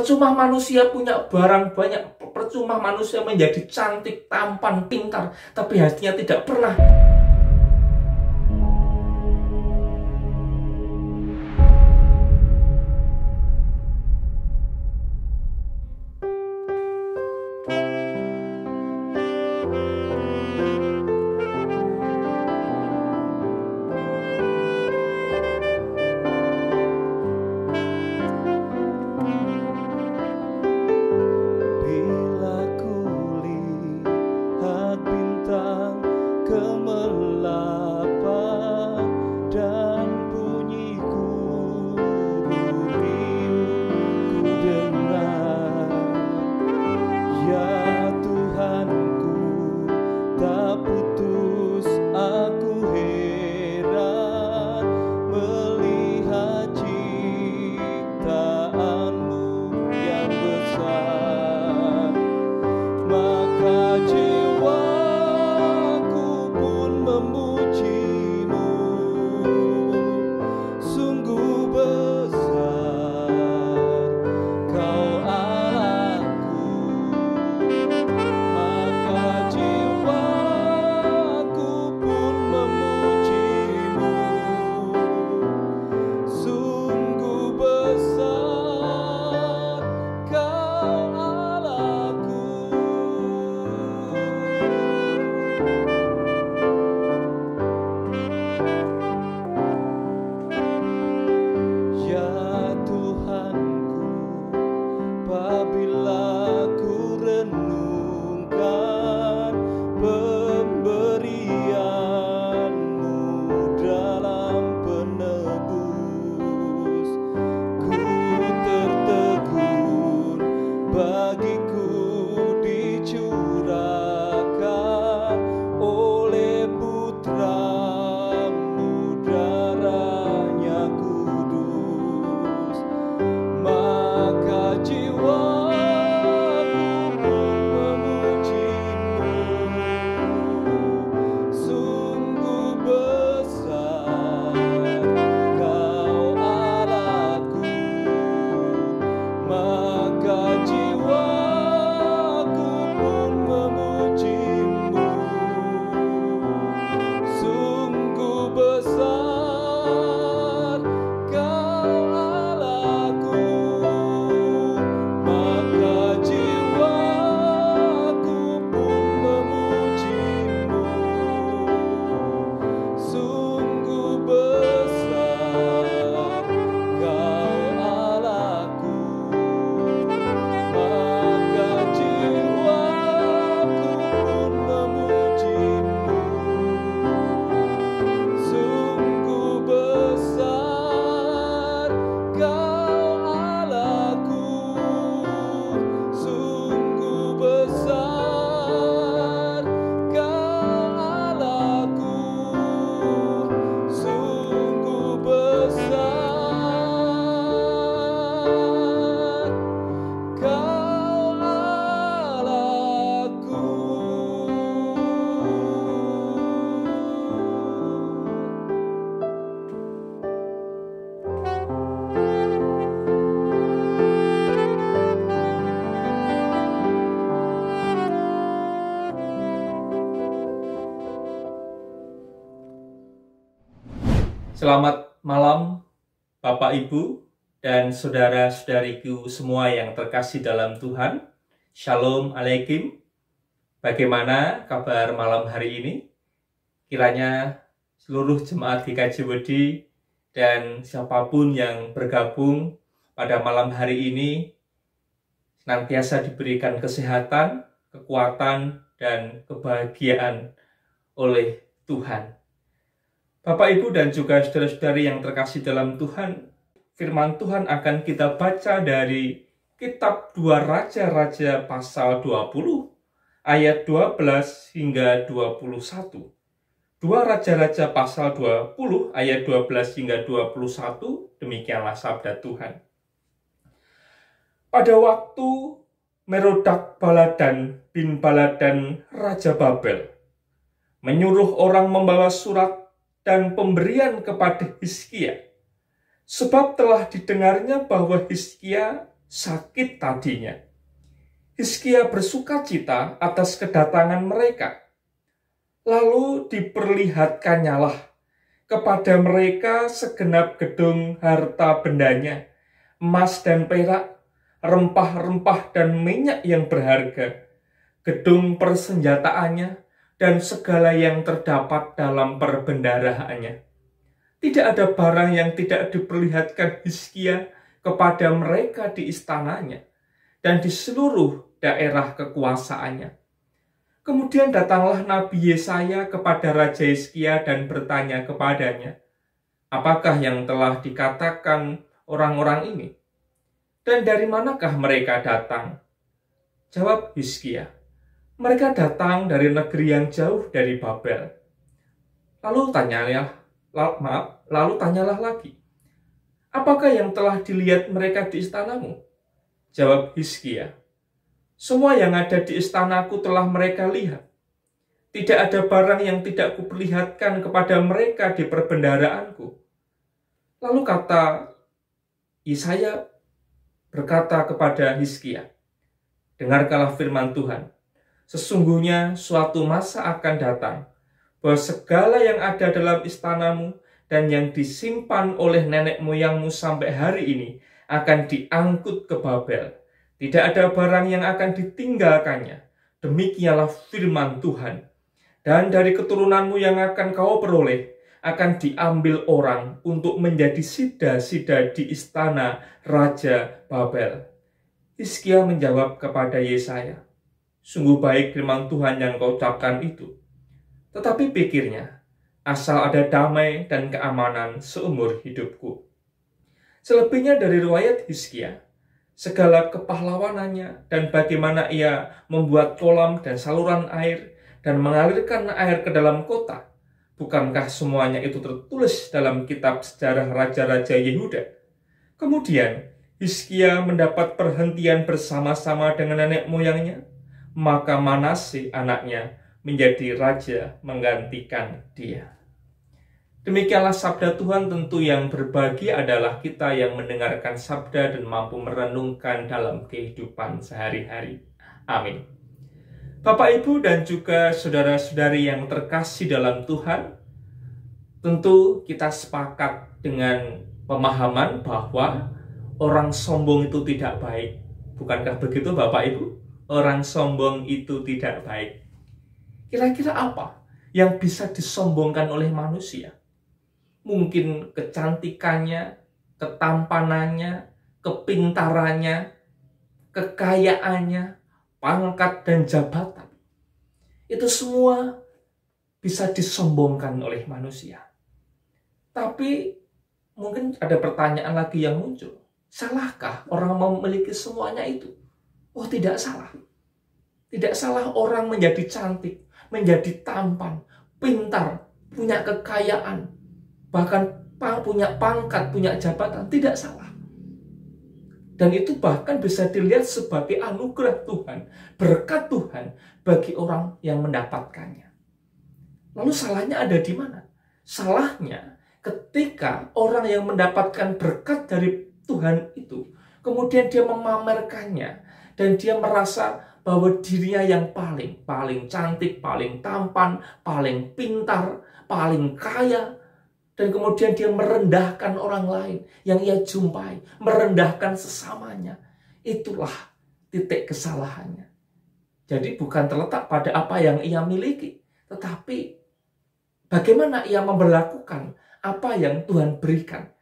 Percuma manusia punya barang banyak, percuma manusia menjadi cantik, tampan, pintar, tapi hatinya tidak pernah. Selamat malam Bapak Ibu dan saudara-saudariku semua yang terkasih dalam Tuhan. Shalom Alaikum. Bagaimana kabar malam hari ini? Kiranya seluruh jemaat GKJWD dan siapapun yang bergabung pada malam hari ini senantiasa diberikan kesehatan, kekuatan, dan kebahagiaan oleh Tuhan. Bapak, Ibu, dan juga saudara-saudari yang terkasih dalam Tuhan, firman Tuhan akan kita baca dari kitab 2 Raja-Raja pasal 20, ayat 12 hingga 21. 2 Raja-Raja pasal 20, ayat 12 hingga 21, demikianlah sabda Tuhan. Pada waktu Merodak Baladan bin Baladan Raja Babel menyuruh orang membawa surat dan pemberian kepada Hizkia, sebab telah didengarnya bahwa Hizkia sakit tadinya. Hizkia bersukacita atas kedatangan mereka. Lalu diperlihatkannyalah kepada mereka segenap gedung harta bendanya, emas dan perak, rempah-rempah dan minyak yang berharga, gedung persenjataannya, dan segala yang terdapat dalam perbendaharaannya. Tidak ada barang yang tidak diperlihatkan Hizkia kepada mereka di istananya dan di seluruh daerah kekuasaannya. Kemudian datanglah Nabi Yesaya kepada Raja Hizkia dan bertanya kepadanya, apakah yang telah dikatakan orang-orang ini? Dan dari manakah mereka datang? Jawab Hizkia, mereka datang dari negeri yang jauh dari Babel. Lalu tanyalah lagi, apakah yang telah dilihat mereka di istanamu? Jawab Hizkia, semua yang ada di istanaku telah mereka lihat. Tidak ada barang yang tidak kuperlihatkan kepada mereka di perbendaharaanku. Lalu kata Yesaya berkata kepada Hizkia, dengarkanlah firman Tuhan. Sesungguhnya suatu masa akan datang, bahwa segala yang ada dalam istanamu dan yang disimpan oleh nenek moyangmu sampai hari ini akan diangkut ke Babel. Tidak ada barang yang akan ditinggalkannya. Demikianlah firman Tuhan. Dan dari keturunanmu yang akan kau peroleh, akan diambil orang untuk menjadi sida-sida di istana Raja Babel. Hizkia menjawab kepada Yesaya, sungguh baik firman Tuhan yang kau ucapkan itu. Tetapi pikirnya, asal ada damai dan keamanan seumur hidupku. Selebihnya dari riwayat Hizkia, segala kepahlawanannya dan bagaimana ia membuat kolam dan saluran air dan mengalirkan air ke dalam kota, bukankah semuanya itu tertulis dalam kitab sejarah raja-raja Yehuda? Kemudian Hizkia mendapat perhentian bersama-sama dengan nenek moyangnya, maka Manasye anaknya menjadi raja menggantikan dia. Demikianlah sabda Tuhan. Tentu yang berbahagia adalah kita yang mendengarkan sabda dan mampu merenungkan dalam kehidupan sehari-hari. Amin. Bapak, Ibu, dan juga saudara-saudari yang terkasih dalam Tuhan, tentu kita sepakat dengan pemahaman bahwa orang sombong itu tidak baik. Bukankah begitu, Bapak, Ibu? Orang sombong itu tidak baik. Kira-kira apa yang bisa disombongkan oleh manusia? Mungkin kecantikannya, ketampanannya, kepintarannya, kekayaannya, pangkat dan jabatan. Itu semua bisa disombongkan oleh manusia. Tapi mungkin ada pertanyaan lagi yang muncul. Salahkah orang memiliki semuanya itu? Oh, tidak salah. Tidak salah orang menjadi cantik, menjadi tampan, pintar, punya kekayaan, bahkan punya pangkat, punya jabatan, tidak salah. Dan itu bahkan bisa dilihat sebagai anugerah Tuhan, berkat Tuhan bagi orang yang mendapatkannya. Lalu salahnya ada di mana? Salahnya ketika orang yang mendapatkan berkat dari Tuhan itu, kemudian dia memamerkannya, dan dia merasa bahwa dirinya yang paling cantik, paling tampan, paling pintar, paling kaya, dan kemudian dia merendahkan orang lain yang ia jumpai, merendahkan sesamanya. Itulah titik kesalahannya. Jadi bukan terletak pada apa yang ia miliki, tetapi bagaimana ia memperlakukan apa yang Tuhan berikan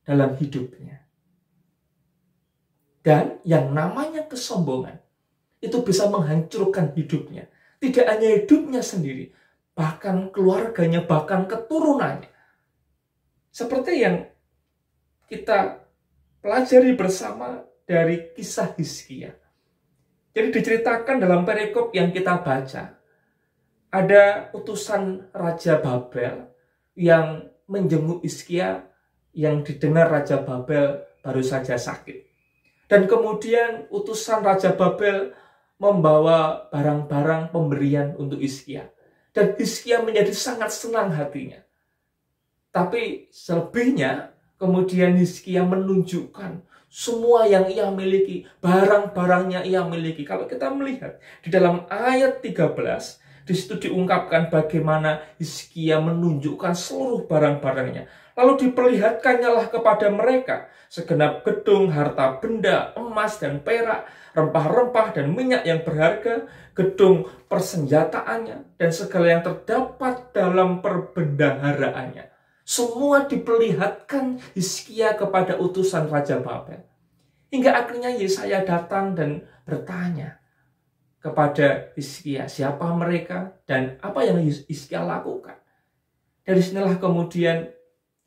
dalam hidupnya. Dan yang namanya kesombongan itu bisa menghancurkan hidupnya. Tidak hanya hidupnya sendiri, bahkan keluarganya, bahkan keturunannya. Seperti yang kita pelajari bersama dari kisah Hizkia. Jadi diceritakan dalam perikop yang kita baca, ada utusan Raja Babel yang menjenguk Hizkia yang didengar Raja Babel baru saja sakit. Dan kemudian utusan Raja Babel membawa barang-barang pemberian untuk Hizkia. Dan Hizkia menjadi sangat senang hatinya. Tapi selebihnya kemudian Hizkia menunjukkan semua yang ia miliki, barang-barangnya ia miliki. Kalau kita melihat di dalam ayat 13, di situ diungkapkan bagaimana Hizkia menunjukkan seluruh barang-barangnya. Lalu diperlihatkannya lah kepada mereka segenap gedung, harta benda, emas dan perak, rempah-rempah dan minyak yang berharga, gedung persenjataannya, dan segala yang terdapat dalam perbendaharaannya. Semua diperlihatkan Hizkia kepada utusan Raja Babel. Hingga akhirnya Yesaya datang dan bertanya kepada Hizkia, siapa mereka dan apa yang Hizkia lakukan. Dari sinilah kemudian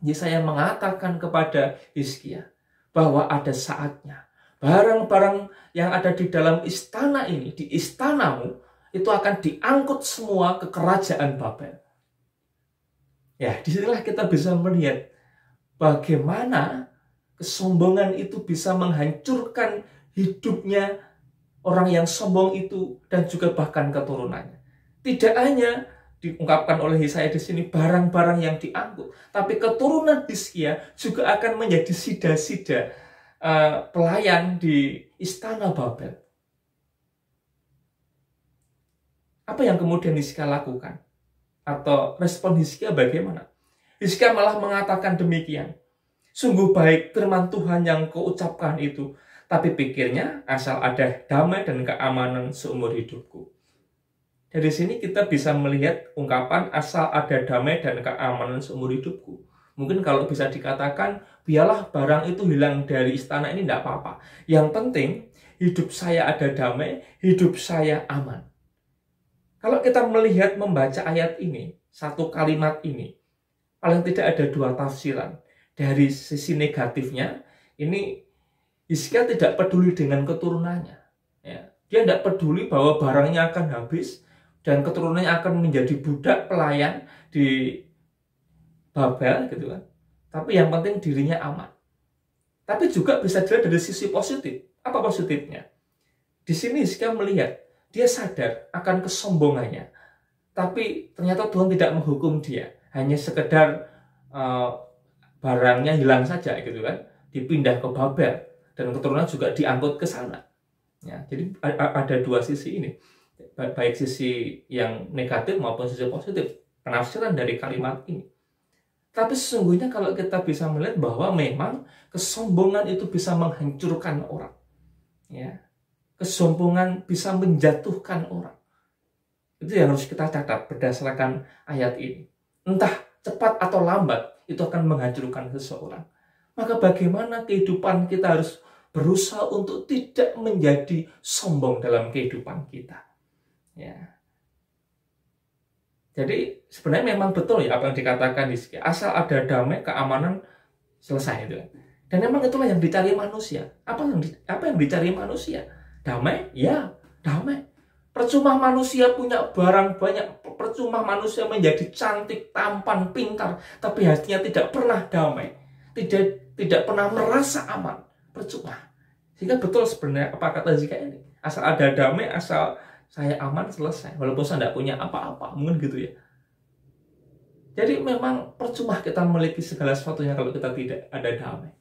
Yesaya mengatakan kepada Hizkia bahwa ada saatnya barang-barang yang ada di dalam istana ini, di istanamu, itu akan diangkut semua ke kerajaan Babel. Ya, disinilah kita bisa melihat bagaimana kesombongan itu bisa menghancurkan hidupnya orang yang sombong itu dan juga bahkan keturunannya. Tidak hanya diungkapkan oleh Yesaya di sini barang-barang yang diangkut, tapi keturunan Hizkia juga akan menjadi sida-sida pelayan di istana Babel. Apa yang kemudian Hizkia lakukan? Atau respon Hizkia bagaimana? Hizkia malah mengatakan demikian. Sungguh baik firman Tuhan yang kau ucapkan itu, tapi pikirnya asal ada damai dan keamanan seumur hidupku. Dari sini kita bisa melihat ungkapan asal ada damai dan keamanan seumur hidupku. Mungkin kalau bisa dikatakan, biarlah barang itu hilang dari istana ini, tidak apa-apa. Yang penting, hidup saya ada damai, hidup saya aman. Kalau kita melihat membaca ayat ini, satu kalimat ini, paling tidak ada dua tafsiran. Dari sisi negatifnya, ini Hizkia tidak peduli dengan keturunannya. Ya, dia tidak peduli bahwa barangnya akan habis dan keturunannya akan menjadi budak pelayan di Babel, gitu kan. Tapi yang penting dirinya aman. Tapi juga bisa dilihat dari sisi positif. Apa positifnya? Di sini Hizkia melihat dia sadar akan kesombongannya. Tapi ternyata Tuhan tidak menghukum dia. Hanya sekedar barangnya hilang saja, gitu kan. Dipindah ke Babel. Dan keturunan juga diangkut ke sana. Ya, jadi ada dua sisi ini. Baik sisi yang negatif maupun sisi positif. Penafsiran dari kalimat ini. Tapi sesungguhnya kalau kita bisa melihat bahwa memang kesombongan itu bisa menghancurkan orang. Ya. Kesombongan bisa menjatuhkan orang. Itu yang harus kita catat berdasarkan ayat ini. Entah cepat atau lambat, itu akan menghancurkan seseorang. Maka bagaimana kehidupan kita harus berusaha untuk tidak menjadi sombong dalam kehidupan kita. Ya. Jadi sebenarnya memang betul ya apa yang dikatakan di sini. Asal ada damai, keamanan, selesai itu. Dan memang itulah yang dicari manusia. Apa yang dicari manusia? Damai? Ya, damai. Percuma manusia punya barang banyak, percuma manusia menjadi cantik, tampan, pintar, tapi hatinya tidak pernah damai, tidak pernah merasa aman. Percuma. Sehingga betul sebenarnya apa kata Hizkia ini. Asal ada damai, asal saya aman, selesai. Walaupun saya tidak punya apa-apa, mungkin gitu ya. Jadi memang percuma kita memiliki segala sesuatunya kalau kita tidak ada damai.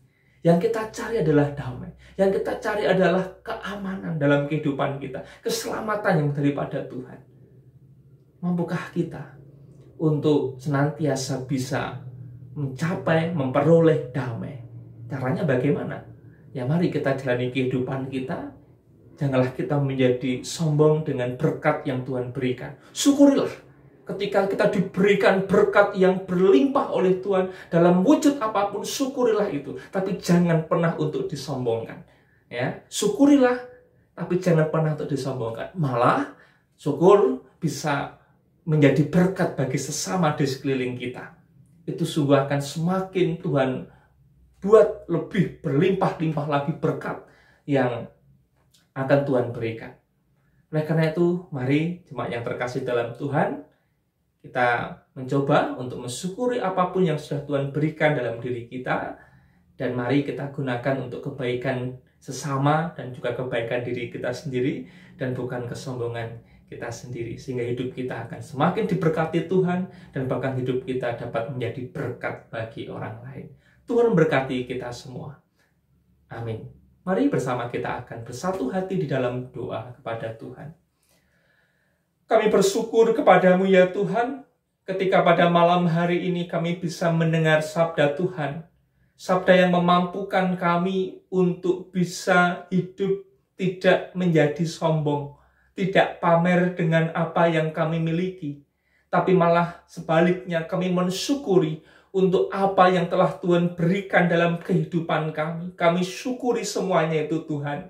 Yang kita cari adalah damai. Yang kita cari adalah keamanan dalam kehidupan kita. Keselamatan yang daripada Tuhan. Mampukah kita untuk senantiasa bisa mencapai, memperoleh damai? Caranya bagaimana? Ya mari kita jalani kehidupan kita. Janganlah kita menjadi sombong dengan berkat yang Tuhan berikan. Syukurilah. Ketika kita diberikan berkat yang berlimpah oleh Tuhan dalam wujud apapun, syukurilah itu. Tapi jangan pernah untuk disombongkan. Ya, syukurilah, tapi jangan pernah untuk disombongkan. Malah, syukur bisa menjadi berkat bagi sesama di sekeliling kita. Itu sungguh akan semakin Tuhan buat lebih berlimpah-limpah lagi berkat yang akan Tuhan berikan. Oleh karena itu, mari jemaat yang terkasih dalam Tuhan, kita mencoba untuk mensyukuri apapun yang sudah Tuhan berikan dalam diri kita. Dan mari kita gunakan untuk kebaikan sesama dan juga kebaikan diri kita sendiri. Dan bukan kesombongan kita sendiri. Sehingga hidup kita akan semakin diberkati Tuhan. Dan bahkan hidup kita dapat menjadi berkat bagi orang lain. Tuhan memberkati kita semua. Amin. Mari bersama kita akan bersatu hati di dalam doa kepada Tuhan. Kami bersyukur kepadamu ya Tuhan, ketika pada malam hari ini kami bisa mendengar sabda Tuhan. Sabda yang memampukan kami untuk bisa hidup tidak menjadi sombong, tidak pamer dengan apa yang kami miliki, tapi malah sebaliknya kami mensyukuri untuk apa yang telah Tuhan berikan dalam kehidupan kami. Kami syukuri semuanya itu Tuhan.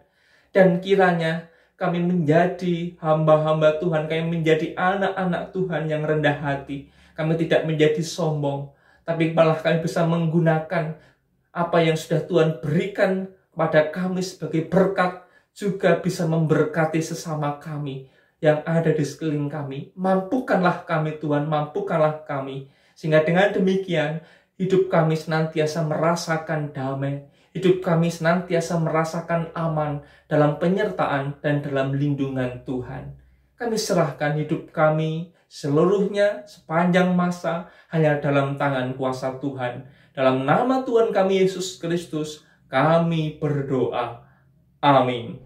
Dan kiranya kami menjadi hamba-hamba Tuhan, kami menjadi anak-anak Tuhan yang rendah hati. Kami tidak menjadi sombong, tapi malah kami bisa menggunakan apa yang sudah Tuhan berikan kepada kami sebagai berkat, juga bisa memberkati sesama kami yang ada di sekeliling kami. Mampukanlah kami Tuhan, mampukanlah kami. Sehingga dengan demikian, hidup kami senantiasa merasakan damai. Hidup kami senantiasa merasakan aman dalam penyertaan dan dalam lindungan Tuhan. Kami serahkan hidup kami seluruhnya sepanjang masa hanya dalam tangan kuasa Tuhan. Dalam nama Tuhan kami Yesus Kristus, kami berdoa. Amin.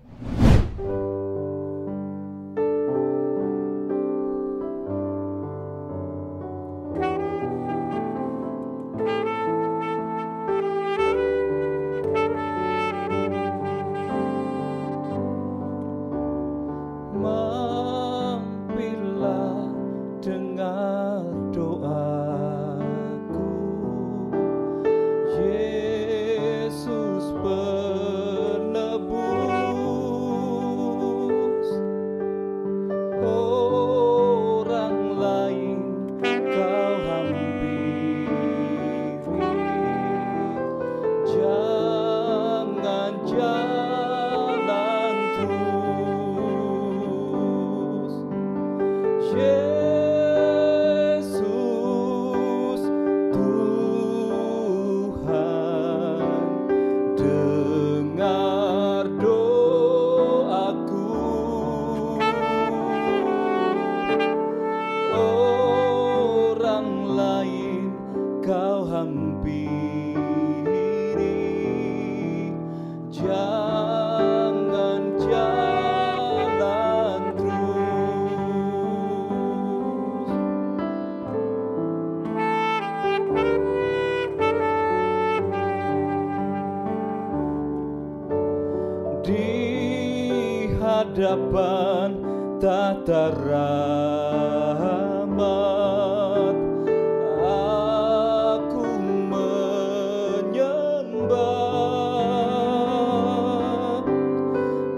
Mampirlah dengar doaku, Yesus penebus. Orang lain kau hampiri, jangan jalan terus. Yesus Tuhan, dengar doaku. Orang lain kau hampiri, jangan jalan terus. Di hadapan tata rahmat, aku menyembah,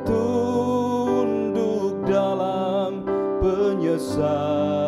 tunduk dalam penyesalan.